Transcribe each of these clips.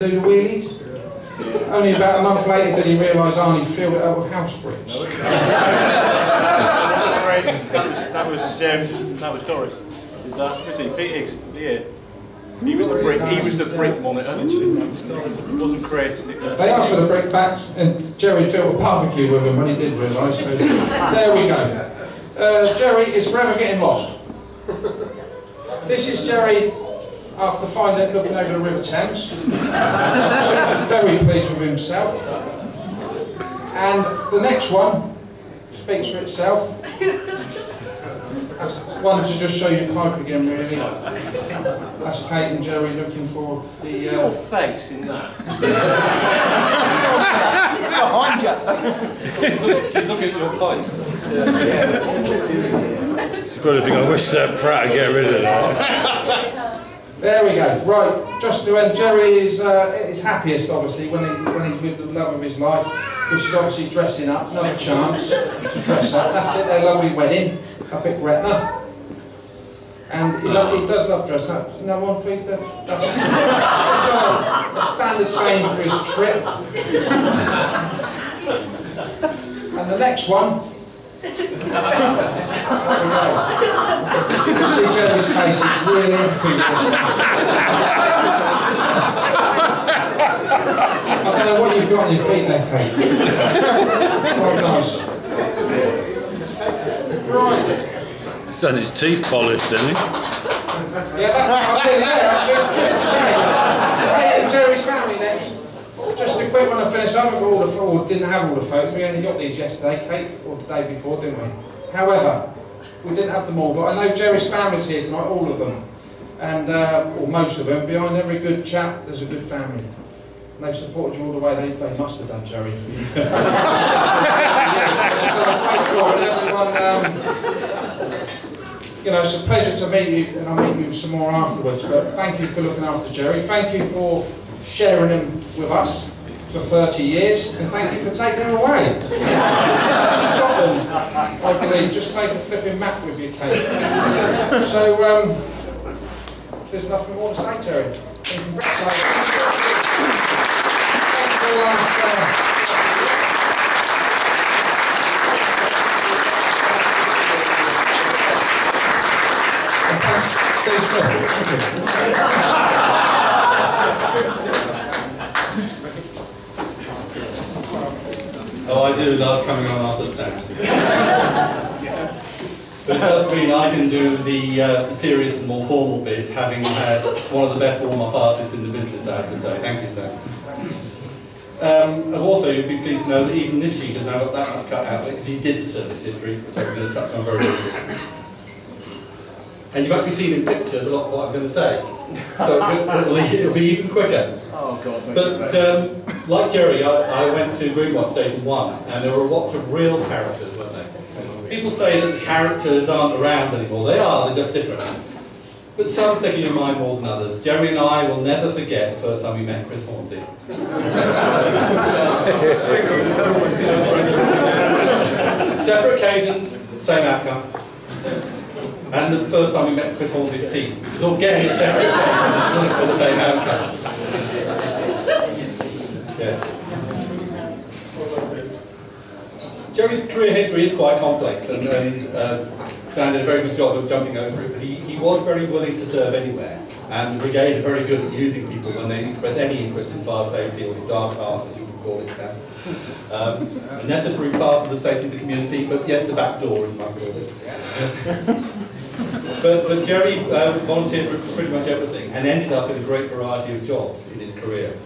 Do the wheelies. Only about a month later did he realise Arnie filled it up with house bricks. That was Doris. Is that? Was he? Pete Higgs? Yeah. He was the brick. He was the brick monitor. It wasn't Chris. They asked for the brick backs, and Jerry built a barbecue with them when he did realise. So there we go. Jerry is forever getting lost. This is Jerry. After finding it, looking over the River Thames, very pleased with himself. And the next one speaks for itself. That's one to just show you Pipe again, really. That's Kate and Jerry looking for the... Your face in that. Behind you. She's looking at your pipe. She's probably thinking, I wish Pratt would get rid of that. There we go. Right, just to end, Jerry is happiest, obviously, when he's with the love of his life, which is obviously dressing up. Another chance to dress up. That's it, their lovely wedding up at Gretna. And he does love dressing up. Another one, please. That's a standard change for his trip. And the next one. See Jerry's face is really happy. I don't know what you've got on your feet there, Kate. Quite nice. Right. He's had his teeth polished, hasn't he? Yeah, I've been there actually. Just to say, Kate and Jerry's family next. Just a quick one to finish. I haven't got didn't have all the photos. We only got these yesterday, Kate, or the day before, didn't we? However, we didn't have them all, but I know Jerry's family's here tonight, all of them, and or most of them. Behind every good chap, there's a good family. And they've supported you all the way. They must have done, Jerry. You know, it's a pleasure to meet you, and I'll meet you some more afterwards. But thank you for looking after Jerry. Thank you for sharing him with us for 30 years, and thank you for taking him away. Scotland, I believe. Just take a flipping map with you, Kate. So, there's nothing more to say, Jerry. Oh, I do love coming on after stand. But it does mean I can do the serious and more formal bit, having had one of the best warm-up artists in the business, I have to say. Thank you, sir. And also, you'll be pleased to know that even this sheet has now got that much cut out because he did the service history, which I'm going to touch on very briefly. And you've actually seen in pictures a lot of what I'm going to say, so it'll be even quicker. Oh God! But like Jerry, I went to Greenwatch Station 1, and there were lots of real characters, weren't there? People say that the characters aren't around anymore. They are, they're just different. But some stick in your mind more than others. Jerry and I will never forget the first time we met Chris Hornsey. Separate occasions, same outcome. And the first time we met Chris Hornsey's team. It was all getting a separate occasion for the same outcome. Yes. Jerry's career history is quite complex, and Stan did a very good job of jumping over it, but he was very willing to serve anywhere, and the brigade are very good at using people when they express any interest in fire safety or the dark arts, as you would call it, Stan. A necessary part of the safety of the community, but yes, the back door, as you might call it. But Jerry volunteered for pretty much everything, and ended up in a great variety of jobs in his career.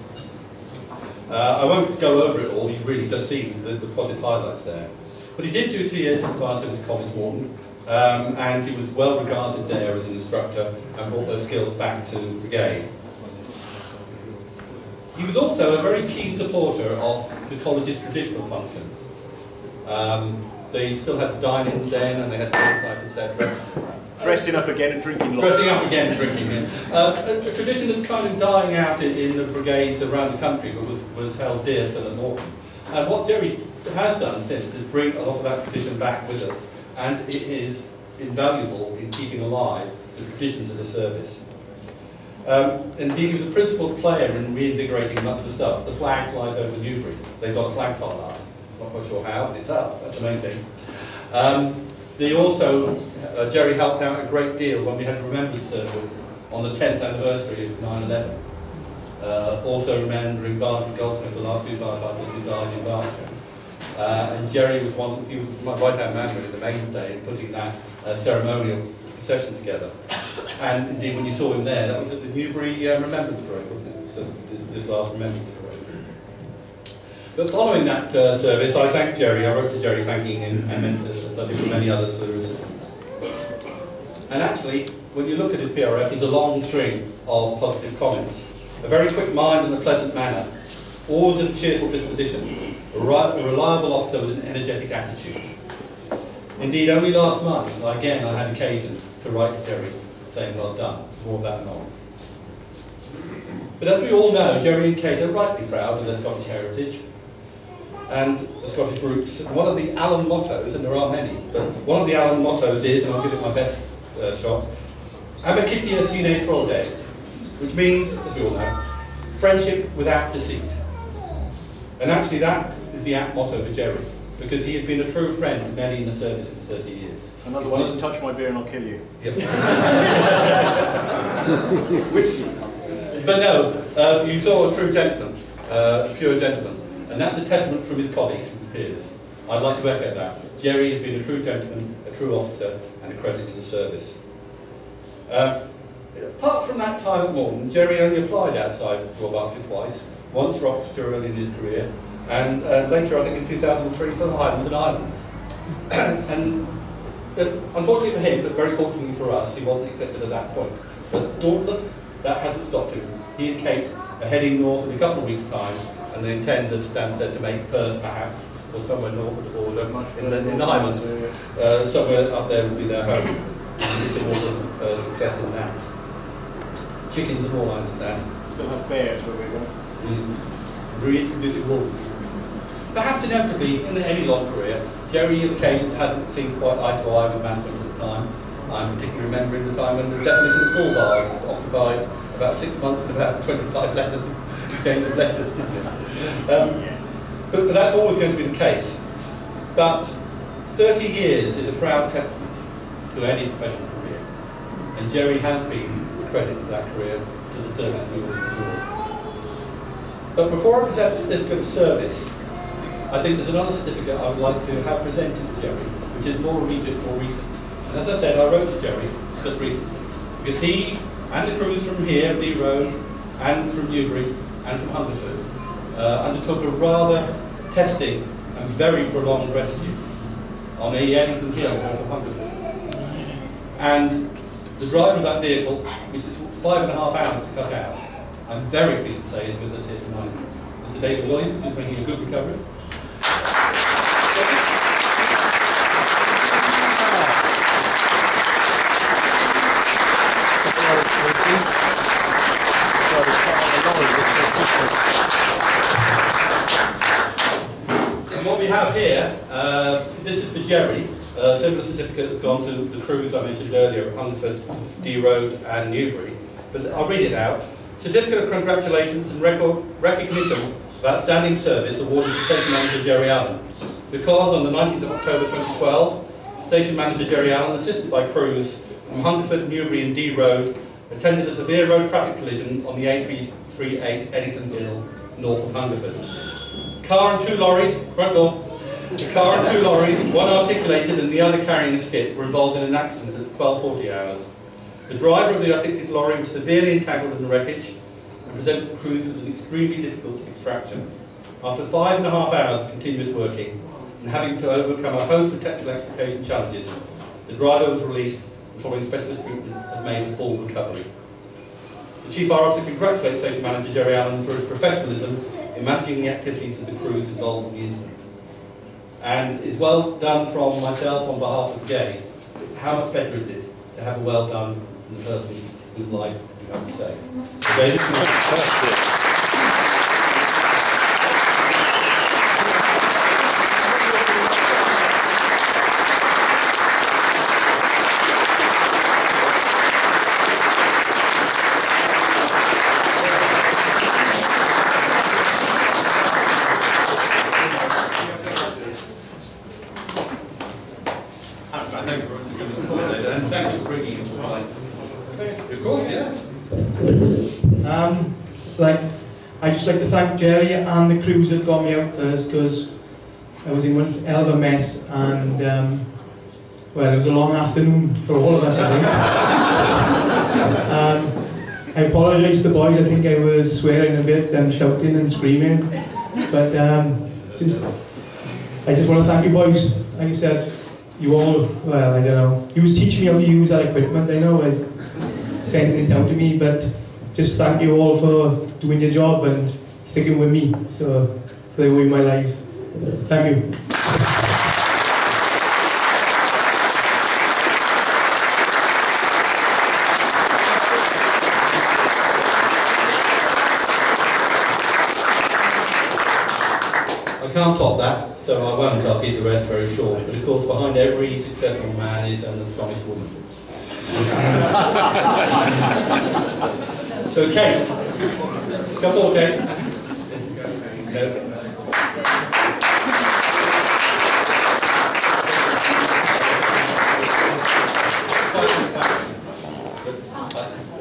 I won't go over it all, you've really just seen the project highlights there. But he did do 2 years at the Fire Service College Warden, and he was well regarded there as an instructor and brought those skills back to the brigade. He was also a very keen supporter of the college's traditional functions. They still had the dine-ins then, and they had the insight, etc. Dressing up again and drinking lots. Dressing up again and drinking. A tradition that's kind of dying out in the brigades around the country, but was held dear still at Norton. And what Jerry has done since is bring a lot of that tradition back with us, and it is invaluable in keeping alive the traditions of the service. Indeed, he was a principal player in reinvigorating much of the stuff. The flag flies over Newbury. They've got a flagpole up. Not quite sure how, but it's up. That's the main thing. Jerry helped out a great deal when we had a remembrance service on the 10th anniversary of 9/11. Also remembering Barton Goldsmith, the last two firefighters who died in Berkshire. And Jerry was he was my right-hand man, really, the mainstay in putting that ceremonial procession together. And indeed, when you saw him there, that was at the Newbury Remembrance Parade, wasn't it? Just this last Remembrance Parade. But following that service, I thanked Jerry. I wrote to Jerry thanking him, and as I did for many others, for their assistance. And actually, when you look at his PRF, there's a long string of positive comments. A very quick mind and a pleasant manner, always of a cheerful disposition, a reliable officer with an energetic attitude. Indeed, only last month, I had occasion to write to Jerry saying, well done, more of that anon. But as we all know, Jerry and Kate are rightly proud of their Scottish heritage and the Scottish roots. And one of the Allen mottos, and there are many, but one of the Allen mottos is, and I'll give it my best shot, Amicitia sine fraude, which means, as we all know, friendship without deceit. And actually that is the apt motto for Jerry, because he has been a true friend to many in the service for 30 years. Another one doesn't touch my beer and I'll kill you. Yep. But no, you saw a true gentleman, a pure gentleman, and that's a testament from his colleagues, from his peers. I'd like to echo that. Jerry has been a true gentleman, a true officer, and a credit to the service. Apart from that time at Morton, Jerry only applied outside Royal Berkshire twice, once for Oxfordshire early in his career, and later, I think in 2003, for the Highlands and Islands. And unfortunately for him, but very fortunately for us, he wasn't accepted at that point. But dauntless, that hasn't stopped him. He and Kate are heading north in a couple of weeks' time, and they intend, as Stan said, to make Perth perhaps, or somewhere north of the border, in the Highlands. Somewhere up there will be their home. And we see all the success in that. Chickens and all, I understand. Still have bears where we go. Reintroducing wolves. Perhaps inevitably, in any long career, Jerry on occasions hasn't seen quite eye to eye with management at the time. I'm particularly remembering the time when the definition of bull bars occupied about 6 months and about 25 letters, exchange of letters, didn't it? But that's always going to be the case. But 30 years is a proud testament to any professional career. And Jerry has been a credit to that career, to the service we all enjoy. But before I present the certificate of service, I think there's another certificate I would like to have presented to Jerry, which is more immediate, more recent. And as I said, I wrote to Jerry just recently, because he and the crews from here, D Road, and from Newbury, and from Hungerford, undertook a rather testing and very prolonged rescue on Eddington Hill off of Hungerford. And the driver of that vehicle, which took 5.5 hours to cut out, I'm very pleased to say is with us here tonight. Mr. David Williams, who's making a good recovery. And what we have here, this is for Jerry. Similar certificate has gone to the crews I mentioned earlier at Hungerford, D Road and Newbury. But I'll read it out. Certificate of Congratulations and Recognition of Outstanding Service awarded to Station Manager Jerry Allen. Because on the 19th of October 2012, Station Manager Jerry Allen, assisted by crews from Hungerford, Newbury and D Road, attended a severe road traffic collision on the A338 Eddington Hill, north of Hungerford. Car and two lorries, front door. The car and two lorries, one articulated and the other carrying a skip, were involved in an accident at 12:40 hours. The driver of the articulated lorry was severely entangled in the wreckage and presented the crews with an extremely difficult extraction. After 5.5 hours of continuous working and having to overcome a host of technical extrication challenges, the driver was released and following specialist treatment has made a full recovery. The Chief Fire Officer congratulates Station Manager Jerry Allen for his professionalism in managing the activities of the crews involved in the incident. And it's well done from myself on behalf of the brigade. How much better is it to have a well done from the person whose life you have to save? I'd just like to thank Jerry and the crews that got me out there, because I was in one hell of a mess, and well, it was a long afternoon for all of us, I think. I apologise to the boys. I think I was swearing a bit and shouting and screaming, but I just want to thank you boys. Like I said, you all, well, I don't know, you was teaching me how to use that equipment. I know I sending it down to me, but just thank you all for doing your job and sticking with me, so for the way of my life. Thank you. I can't top that, so I won't. I'll keep the rest very short. But of course, behind every successful man is an astonished woman. So Kate, come on, Kate. No.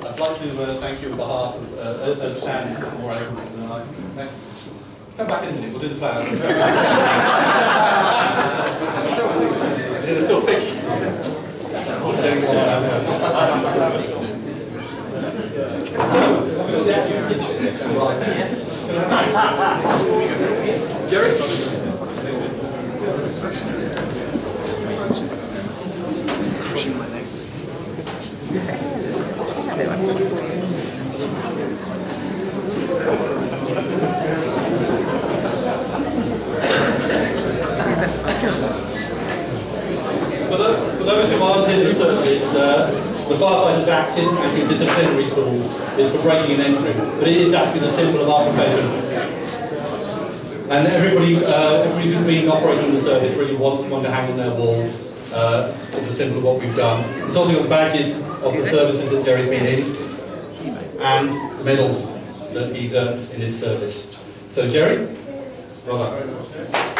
I'd like to thank you on behalf of Stan more able than come back in a minute, we'll do the flowers. It's still fixed. Jerry? Pushing my legs. For those who aren't in the service, the Firefighters Act isn't actually a disciplinary tool, it's for breaking and entering, but it is actually the symbol of our profession. And everybody who's been operating in the service really wants one to hang on their wall as a symbol of what we've done. It's also got badges of the services that Jerry's been in, and medals that he's earned in his service. So Jerry, well done.